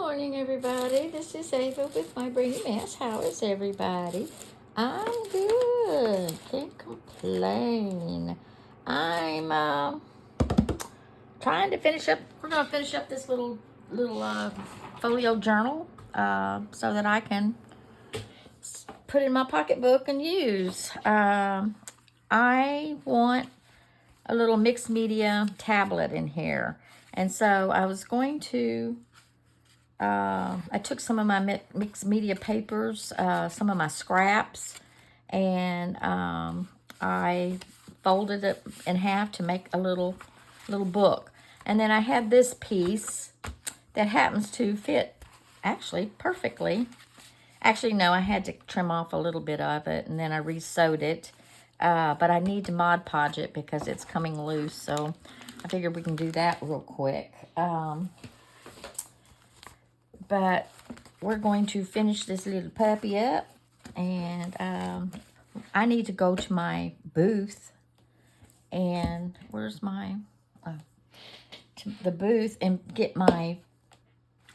morning, everybody. This is Ava with my brainy mess. How is everybody? I'm good. Can't complain. I'm trying to finish up. We're gonna finish up this little folio journal so that I can put in my pocketbook and use. I want a little mixed media tablet in here, and so I was going to. I took some of my mixed media papers, some of my scraps, and I folded it in half to make a little book. And then I had this piece that happens to fit actually perfectly. Actually, no, I had to trim off a little bit of it, and then I re-sewed it. But I need to Mod Podge it because it's coming loose, so I figured we can do that real quick. But we're going to finish this little puppy up, and I need to go to my booth, and where's my, to the booth and get my,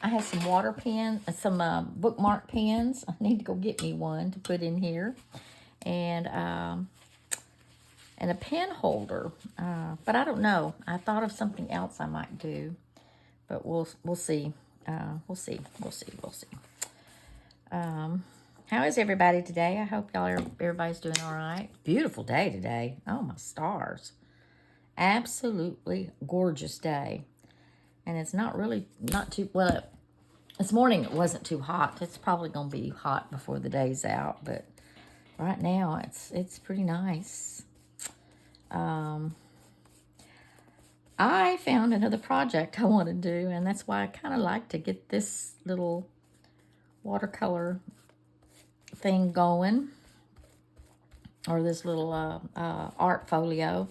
I have some water pens, some bookmark pens. I need to go get me one to put in here, and a pen holder, but I don't know. I thought of something else I might do, but we'll see. We'll see. How is everybody today? I hope everybody's doing all right. Beautiful day today. Oh, my stars. Absolutely gorgeous day. And it's not too, well, this morning it wasn't too hot. It's probably going to be hot before the day's out, but right now it's pretty nice. I found another project I want to do, and that's why I kind of like to get this little watercolor thing going, or this little art folio,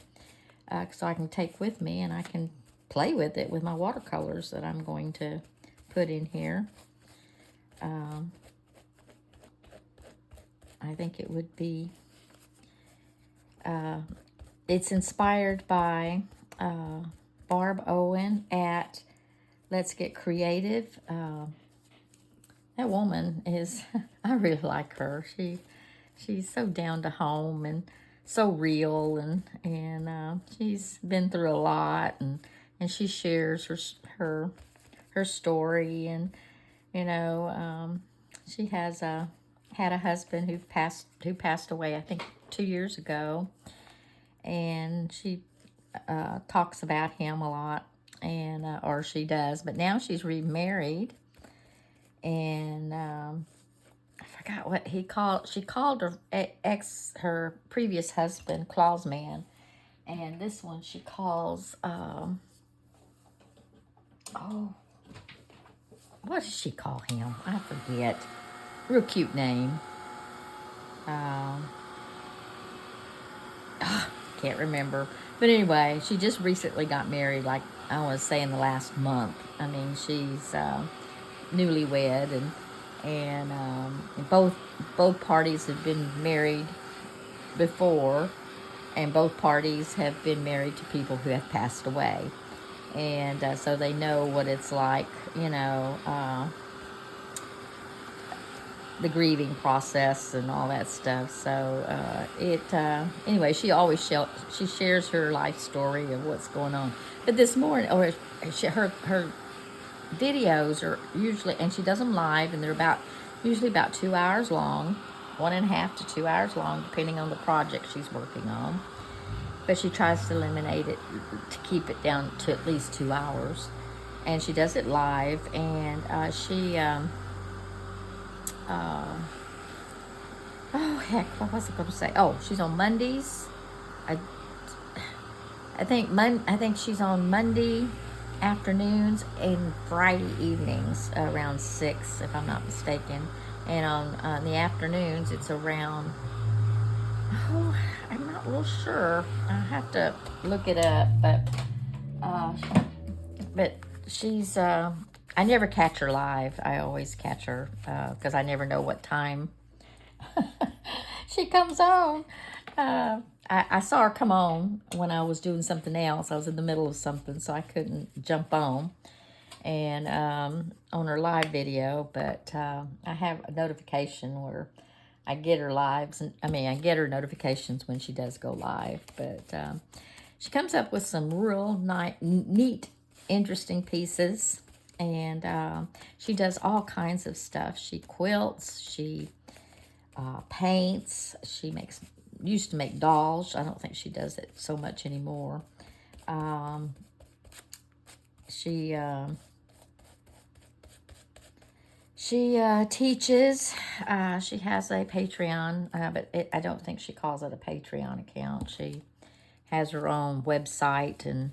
so I can take with me and I can play with it with my watercolors that I'm going to put in here. I think it would be, it's inspired by Barb Owen at Let's Get Creative. That woman is, I really like her. She's so down to home and so real, and she's been through a lot, and she shares her story, and she has had a husband who passed away, I think 2 years ago, and she talks about him a lot, and or she does, but now she's remarried, and I forgot what she called her previous husband Claus Man, and this one she calls what does she call him? I forget. Real cute name. Can't remember. But anyway, she just recently got married, like I want to say in the last month. I mean, she's newlywed, and both parties have been married before, and both parties have been married to people who have passed away, and so they know what it's like, the grieving process and all that stuff. So anyway, she always she shares her life story of what's going on. But this morning, or her videos are usually, and she does them live, and they're usually about 2 hours long, 1.5 to 2 hours long, depending on the project she's working on. But she tries to eliminate it to keep it down to at least 2 hours, and she does it live, and she. Oh heck, what was I going to say? Oh, she's on Mondays. I think she's on Monday afternoons and Friday evenings around 6, if I'm not mistaken. And on the afternoons, it's around, I'm not real sure. I have to look it up, but she's, I never catch her live. I always catch her because I never know what time she comes on. I saw her come on when I was doing something else. I was in the middle of something, so I couldn't jump on. and on her live video, but I have a notification where I get her lives, and I get her notifications when she does go live. But she comes up with some real neat, interesting pieces, and she does all kinds of stuff. She quilts, she paints, she used to make dolls. I don't think she does it so much anymore. She teaches. She has a Patreon, but I don't think she calls it a Patreon account. She has her own website and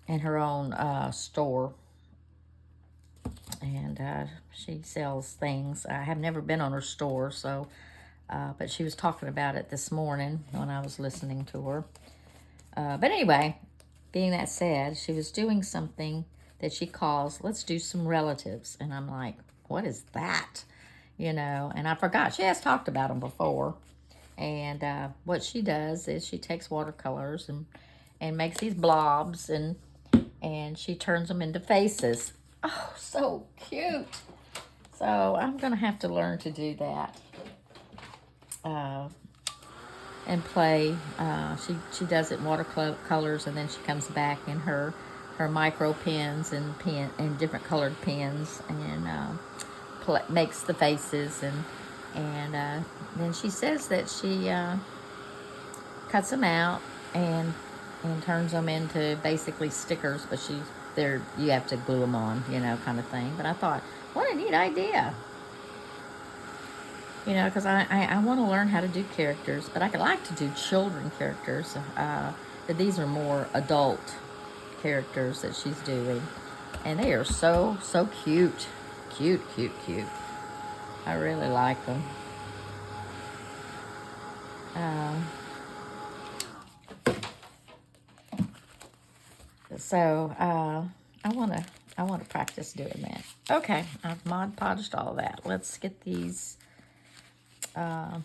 her own store. And she sells things. I have never been on her store, so but she was talking about it this morning when I was listening to her. But anyway, being that said, she was doing something that she calls, let's do some relatives. And I'm like, what is that? And I forgot. She has talked about them before. And what she does is she takes watercolors and makes these blobs, and she turns them into faces. Oh, so cute. So I'm going to have to learn to do that. And play. She does it in watercolors, and then she comes back in her micro pens and different colored pens, and makes the faces, and then she says that she cuts them out and turns them into basically stickers, but you have to glue them on, kind of thing. But I thought, what a neat idea. Because I want to learn how to do characters, but I could like to do children characters. But these are more adult characters that she's doing. And they are so, so cute. Cute, cute, cute. I really like them. So I want to practice doing that. Okay, I've Mod Podged all that. Let's get these. Dadgum,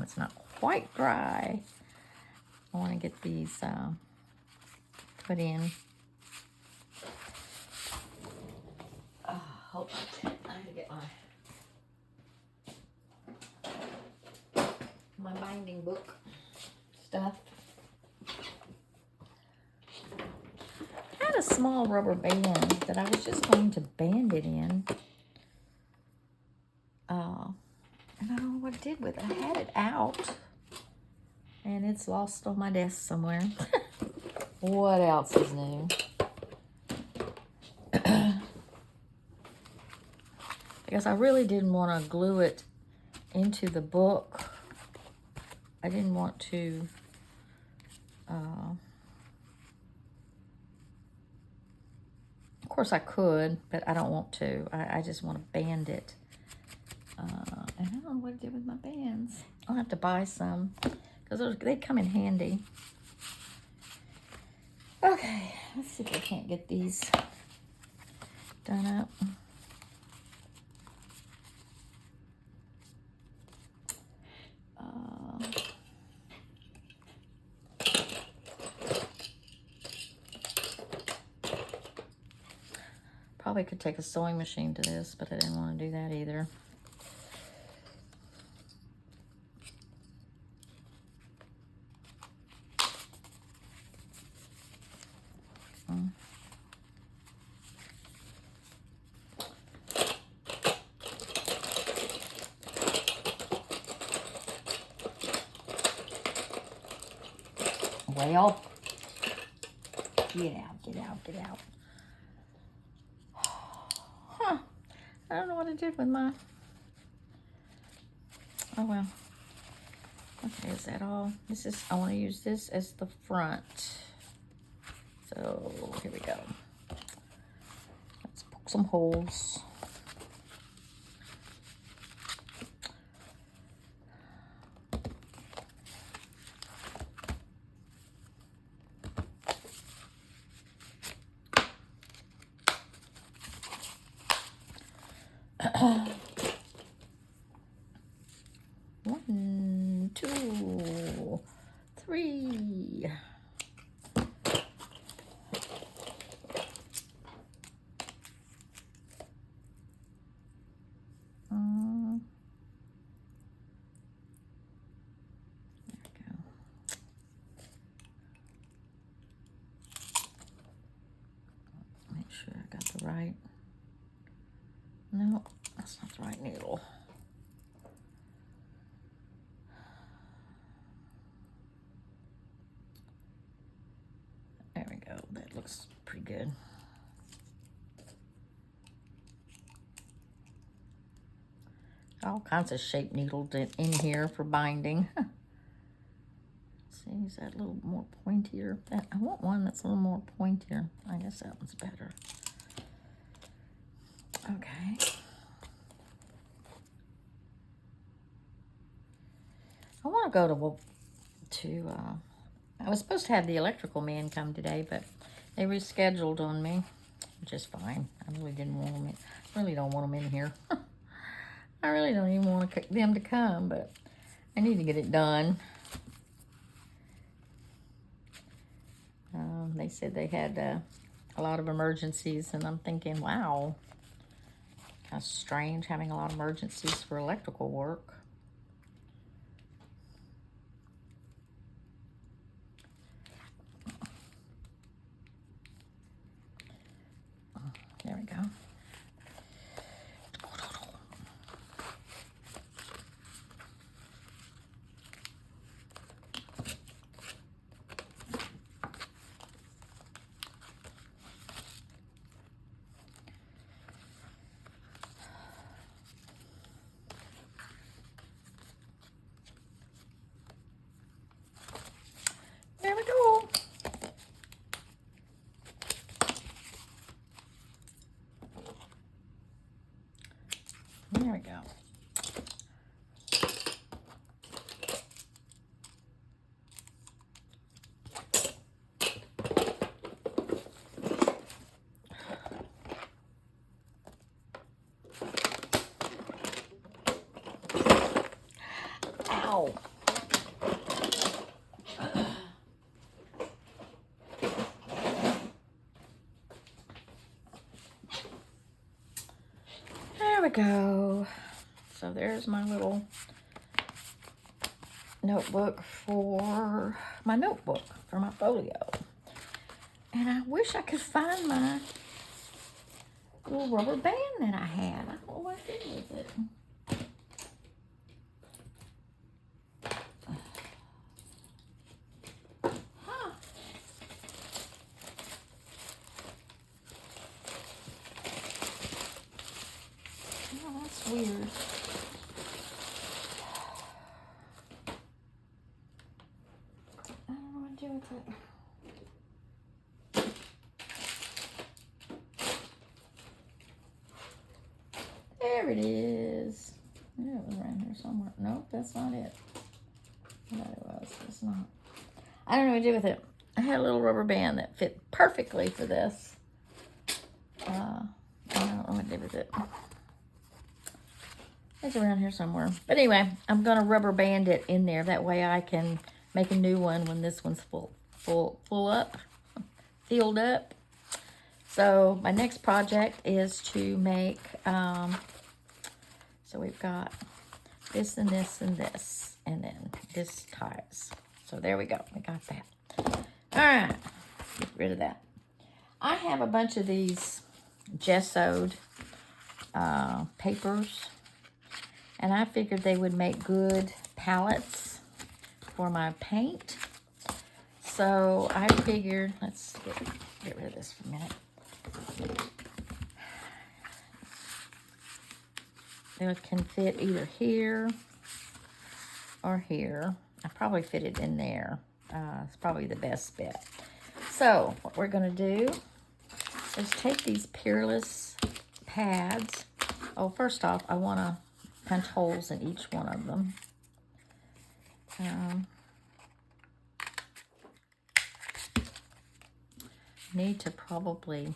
it's not quite dry. I want to get these put in. Hold on. I have to get my binding book stuff. I had a small rubber band that I was just going to band it in. And I don't know what it did with it. I had it out, and it's lost on my desk somewhere. What else is new? Because I really didn't want to glue it into the book. I didn't want to of course I could, but I don't want to. I just want to band it. And I don't know what to do with my bands. I'll have to buy some, because they come in handy. Okay, let's see if I can't get these done up. Probably could take a sewing machine to this, but I didn't want to do that either. Well, get out, get out, get out. Huh. I don't know what I did with my... Oh, well. Okay, is that all? I want to use this as the front. So, here we go. Let's poke some holes. One that the right? No, that's not the right needle. There we go. That looks pretty good. All kinds of shape needles in here for binding. See, is that a little more pointier? I want one that's a little more pointier. I guess that one's better. Okay. I want to go to I was supposed to have the electrical man come today, but they rescheduled on me, which is fine. I really didn't want them. Really don't want them in here. I really don't even want them to come, but I need to get it done. They said they had a lot of emergencies, and I'm thinking, wow, kind of strange having a lot of emergencies for electrical work. There we go. There we go. There we go. Ow. There we go. So there's my little notebook for my folio. And I wish I could find my little rubber band that I had. I don't know what I did with it. Huh. Oh, that's weird. I don't know what to do with it. There it is. Yeah, it was around here somewhere. Nope, that's not it. I thought it was. It's not. I don't know what to do with it. I had a little rubber band that fit perfectly for this. I don't know what to do with it. It's around here somewhere. But anyway, I'm going to rubber band it in there. That way I can make a new one when this one's filled up. So my next project is to make, so we've got this and this and this, and then this ties. So there we go. We got that. All right. Get rid of that. I have a bunch of these gessoed papers, and I figured they would make good palettes for my paint. So I figured, let's get rid of this for a minute. It can fit either here or here. I probably fit it in there. It's probably the best bet. So what we're going to do is take these Peerless pads. Oh, first off, I want to punch holes in each one of them. Need to probably,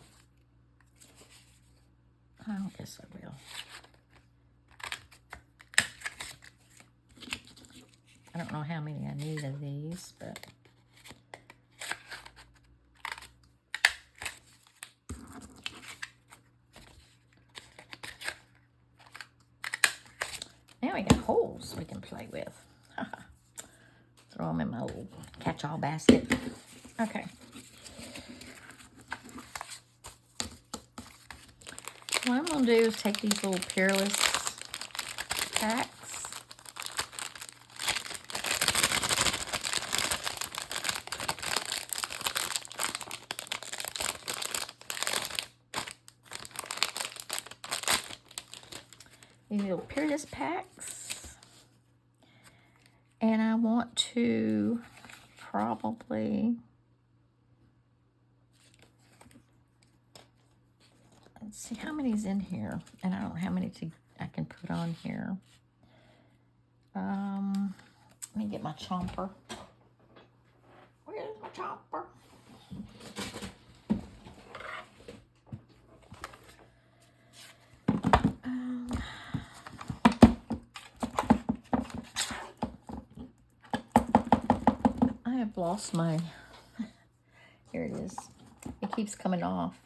I guess I will. I don't know how many I need of these, but now we got holes we can play with. Throw them in my little catch-all basket. Okay. What I'm going to do is take these little Peerless packs. These little Peerless packs. And I want to probably, let's see how many's in here. And I don't know how many I can put on here. Let me get my chomper. Where's my chomper? I have lost my, here it is. It keeps coming off.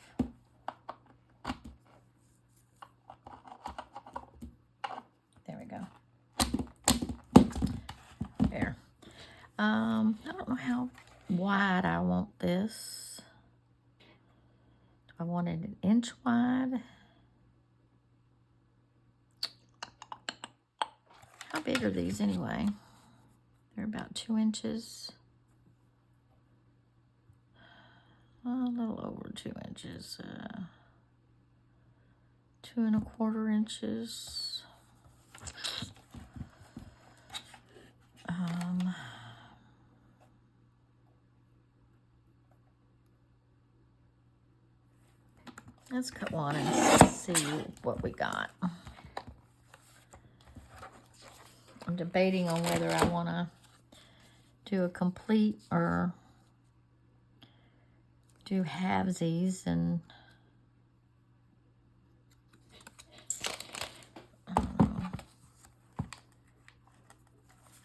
There we go. There. I don't know how wide I want this. I want it 1 inch wide. How big are these anyway? They're about 2 inches. A little over 2 inches. 2 1/4 inches. Let's cut one and see what we got. I'm debating on whether I want to do a complete or do halvesies, and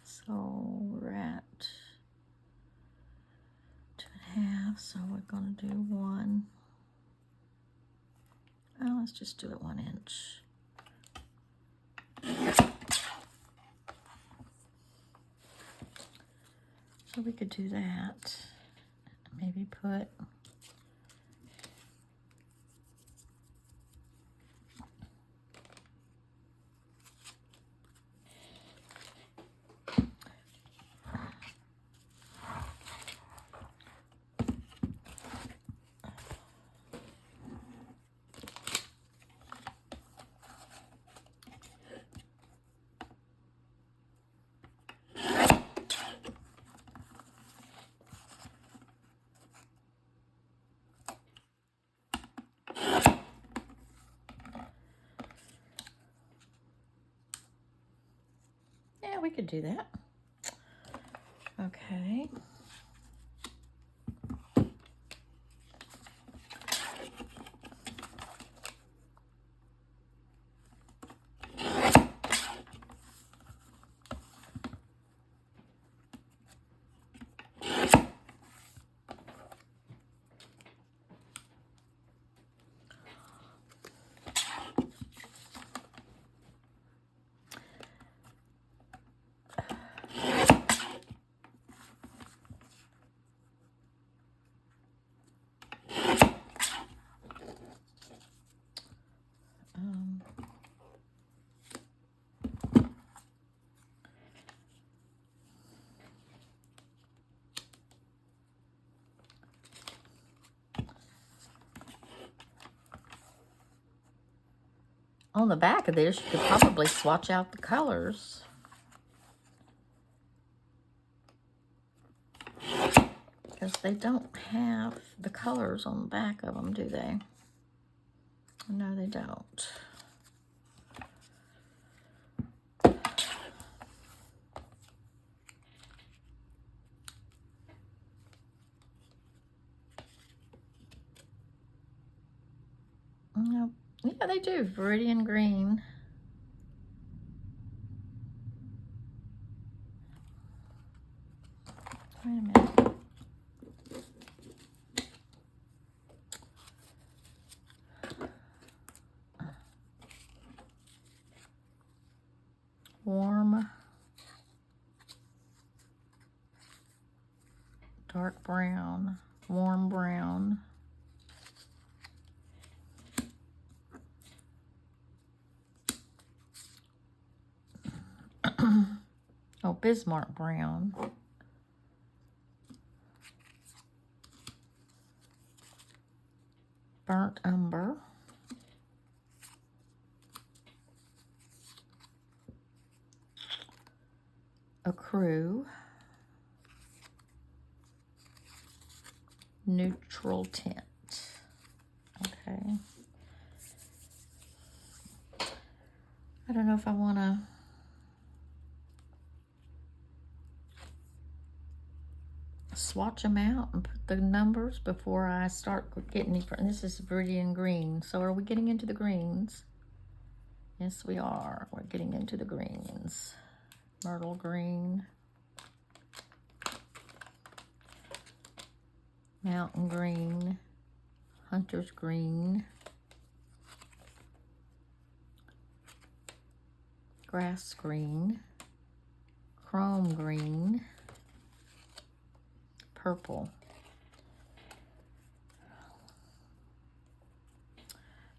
so we're at 2 1/2, so we're going to do 1. Well, let's just do it 1 inch. So we could do that. Maybe put we could do that. Okay. On the back of this, you could probably swatch out the colors. Because they don't have the colors on the back of them, do they? No, they don't. Nope. Yeah, they do. Viridian green. Wait a minute. Warm. Dark brown. Warm brown. Oh, Bismarck brown. Burnt umber. Ecru. Neutral tint. Okay. I don't know if I want to swatch them out and put the numbers before I start getting any. This is Viridian green. So are we getting into the greens? Yes, we are. We're getting into the greens. Myrtle green. Mountain green. Hunter's green. Grass green. Chrome green. Purple.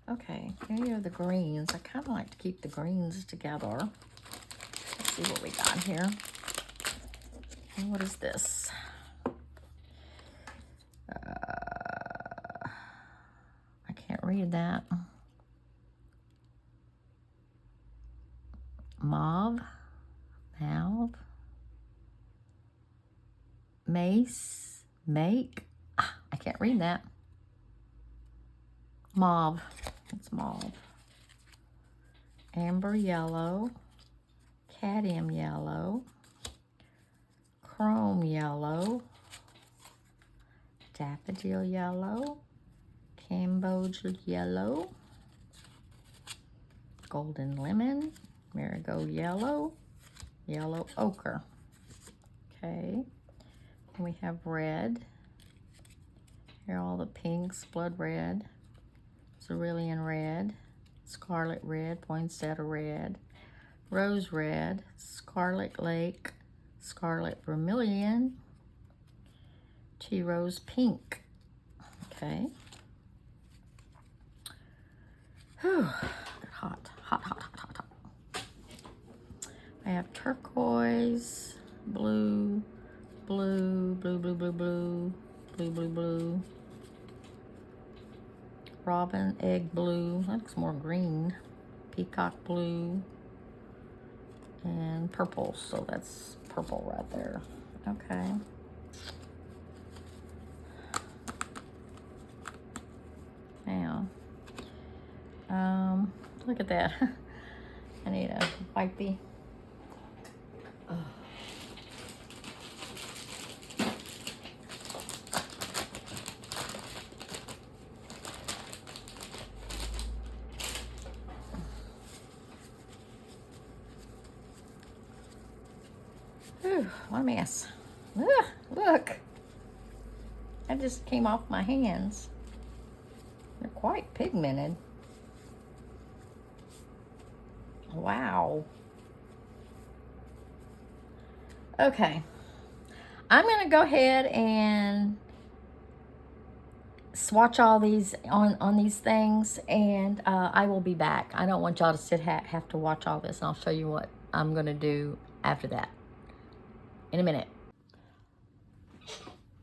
Okay, here are the greens. I kind of like to keep the greens together. Let's see what we got here. And what is this? I can't read that. Mauve. Mauve. Mace. Make. I can't read that. Mauve. It's mauve. Amber yellow. Cadmium yellow. Chrome yellow. Daffodil yellow. Cambogia yellow. Golden lemon. Marigold yellow. Yellow ochre. Okay. And we have red. Here are all the pinks. Blood red. Cerulean red. Scarlet red. Poinsettia red. Rose red. Scarlet lake. Scarlet vermilion. Tea rose pink. Okay. Whew. Hot, hot, hot, hot, hot, hot. I have turquoise, blue, blue, blue, blue, blue, blue, blue, blue, blue. Robin egg blue. That looks more green. Peacock blue. And purple. So that's purple right there. Okay. Now, look at that. I need a wipey. Oh. Whew, what a mess. Ugh, look. That just came off my hands. They're quite pigmented. Wow. Okay. I'm going to go ahead and swatch all these on these things, and I will be back. I don't want y'all to have to watch all this, and I'll show you what I'm going to do after that in a minute.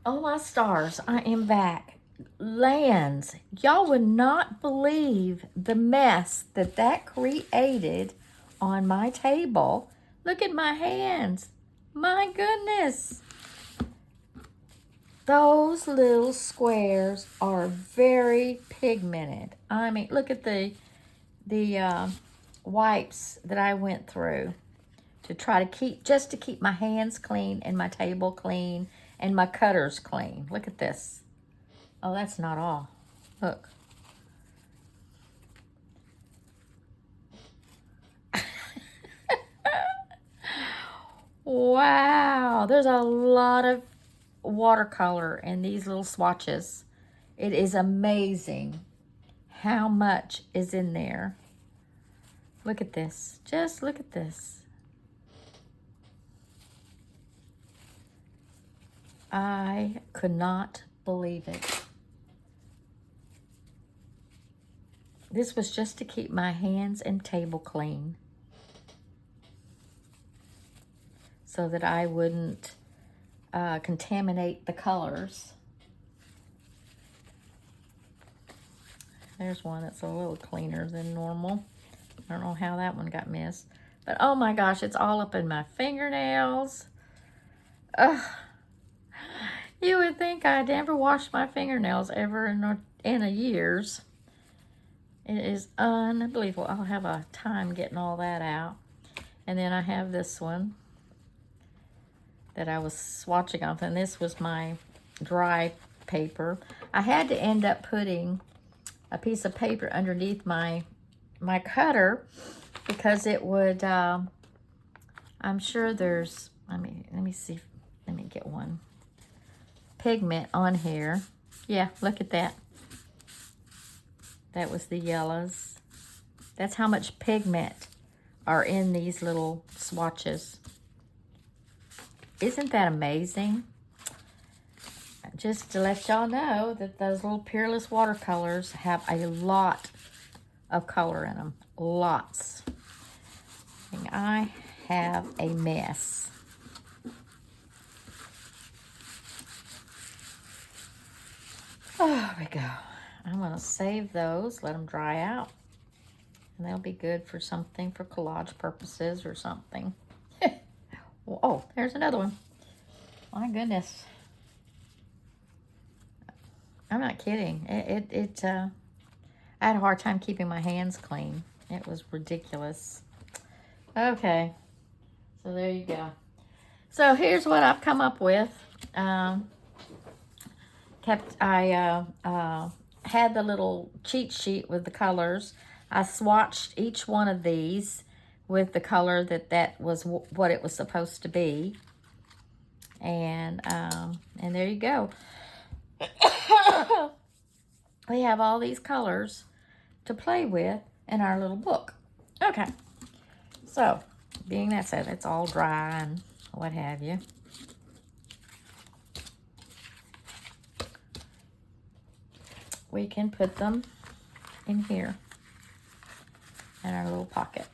Oh my stars, I am back. Lands, y'all would not believe the mess that created on my table. Look at my hands. My goodness. Those little squares are very pigmented. I mean, look at the wipes that I went through to try to keep my hands clean and my table clean and my cutters clean. Look at this. Oh, that's not all. Look. Wow, there's a lot of watercolor in these little swatches. It is amazing how much is in there. Look at this. Just look at this. I could not believe it. This was just to keep my hands and table clean. so that I wouldn't contaminate the colors. There's one that's a little cleaner than normal. I don't know how that one got missed. But oh my gosh, it's all up in my fingernails. Ugh. You would think I'd never washed my fingernails ever in a years. It is unbelievable. I'll have a time getting all that out. And then I have this one that I was swatching off, and this was my dry paper. I had to end up putting a piece of paper underneath my cutter because it would, I'm sure there's, let me see, let me get one. Pigment on here. Yeah, look at that. That was the yellows. That's how much pigment are in these little swatches. Isn't that amazing? Just to let y'all know that those little Peerless watercolors have a lot of color in them. Lots. And I have a mess. Oh, there we go. I'm going to save those, let them dry out. And they'll be good for something, for collage purposes or something. Oh, there's another one. My goodness. I'm not kidding. I had a hard time keeping my hands clean. It was ridiculous. Okay. So there you go. So here's what I've come up with. I had the little cheat sheet with the colors. I swatched each one of these with the color that was what it was supposed to be. And there you go. We have all these colors to play with in our little book. Okay. So, being that said, it's all dry and what have you. We can put them in here in our little pocket.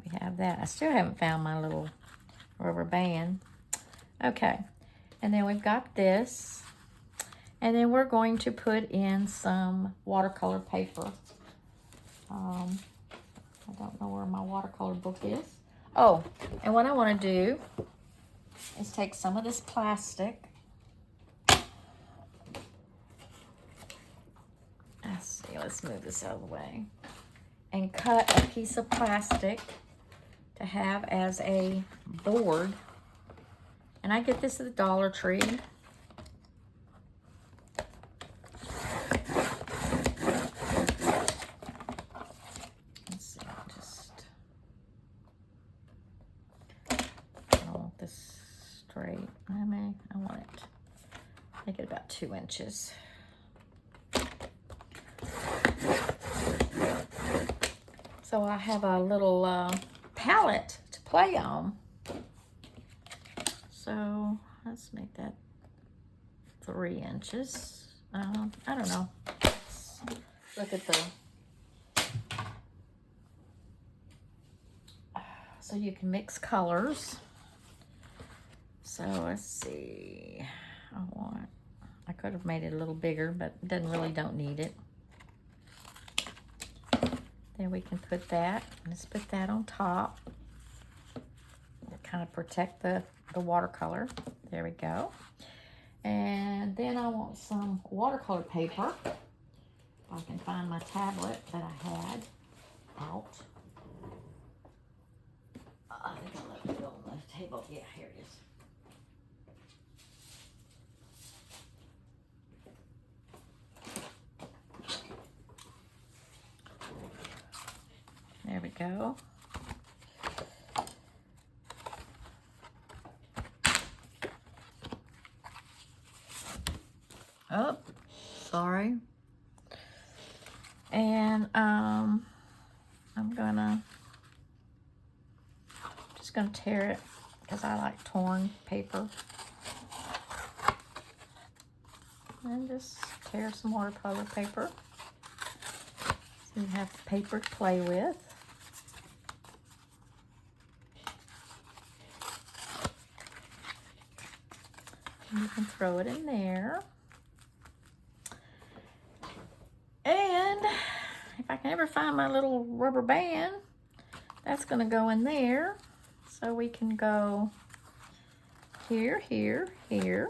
We have that. I still haven't found my little rubber band. Okay, and then we've got this, and then we're going to put in some watercolor paper. I don't know where my watercolor book is. Oh, and what I want to do is take some of this plastic. Let's move this out of the way. And cut a piece of plastic to have as a board. And I get this at the Dollar Tree. Let's see, I don't want this straight. I want it. Make it about 2 inches. So I have a little palette to play on. So let's make that 3 inches. I don't know. Let's look at the... So you can mix colors. So let's see. I could have made it a little bigger, but don't need it. Then we can put that, let's put that on top to kind of protect the watercolor. There we go. And then I want some watercolor paper. If I can find my tablet that I had out. I think I left it on the table. Yeah, here it is. There we go. Oh, sorry. And I'm just gonna tear it because I like torn paper. And just tear some watercolor paper. So you have paper to play with. And you can throw it in there. And if I can ever find my little rubber band, that's going to go in there. So we can go here, here, here.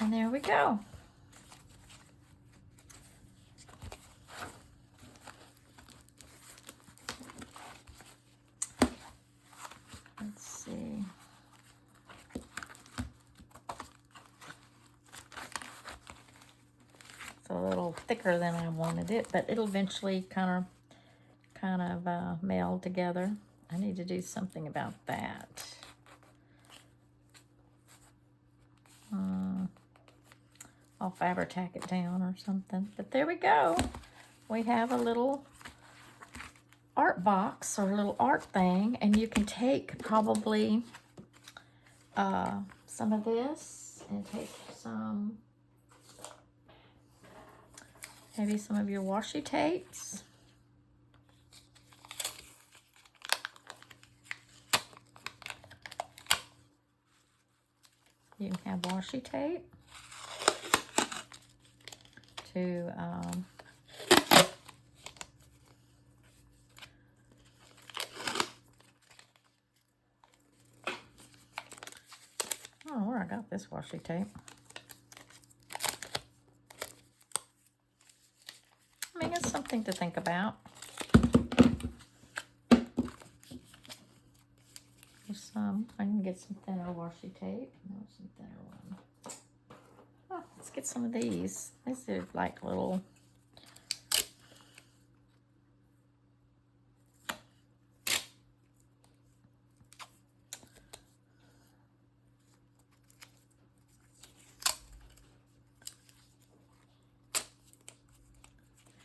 And there we go. Let's see. It's a little thicker than I wanted it, but it'll eventually kind of meld together. I need to do something about that. I'll Fabri-Tac it down or something. But there we go. We have a little art box or a little art thing, and you can take probably some of this and take some, maybe some of your washi tapes. You can have washi tape to I don't know where I got this washi tape. I mean, it's something to think about. There's some, I can get some thinner washi tape. No, some thinner one. Oh, let's get some of these. These are like little,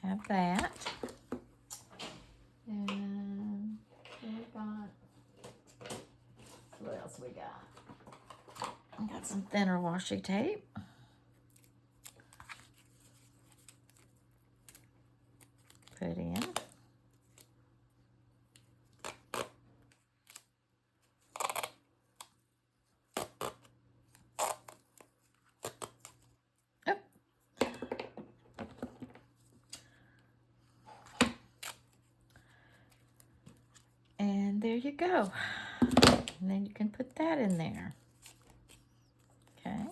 have that. And we got, what else we got? I got some thinner washi tape. Put in. Oh. And there you go. And then you can put that in there. Okay.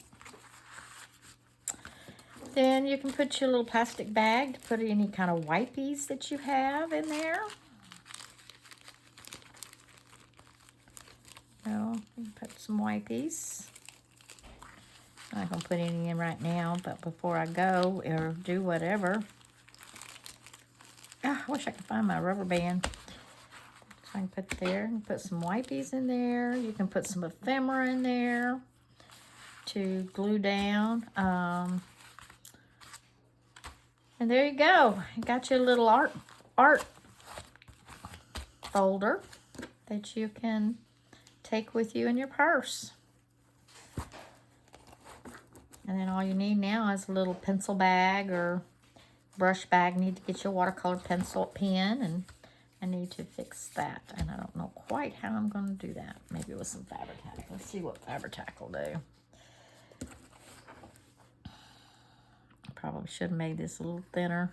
Then you can put your little plastic bag to put any kind of wipies that you have in there. So you can put some wipies. I'm not going to put any in right now, but before I go or do whatever. Oh, I wish I could find my rubber band. So I can put there and put some wipies in there. You can put some ephemera in there to glue down. And there you go. You got your little art folder that you can take with you in your purse. And then all you need now is a little pencil bag or brush bag. You need to get your watercolor pen, and I need to fix that. And I don't know quite how I'm going to do that. Maybe with some Fabri-Tac. Let's see what Fabri-Tac will do. Probably should have made this a little thinner.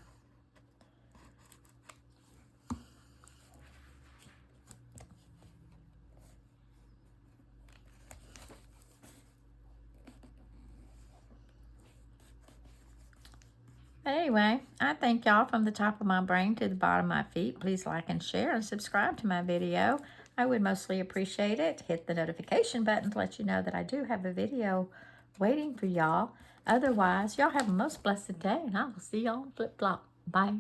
But anyway, I thank y'all from the top of my brain to the bottom of my feet. Please like and share and subscribe to my video. I would mostly appreciate it. Hit the notification button to let you know that I do have a video waiting for y'all. Otherwise, y'all have a most blessed day, and I will see y'all on Flip Flop. Bye.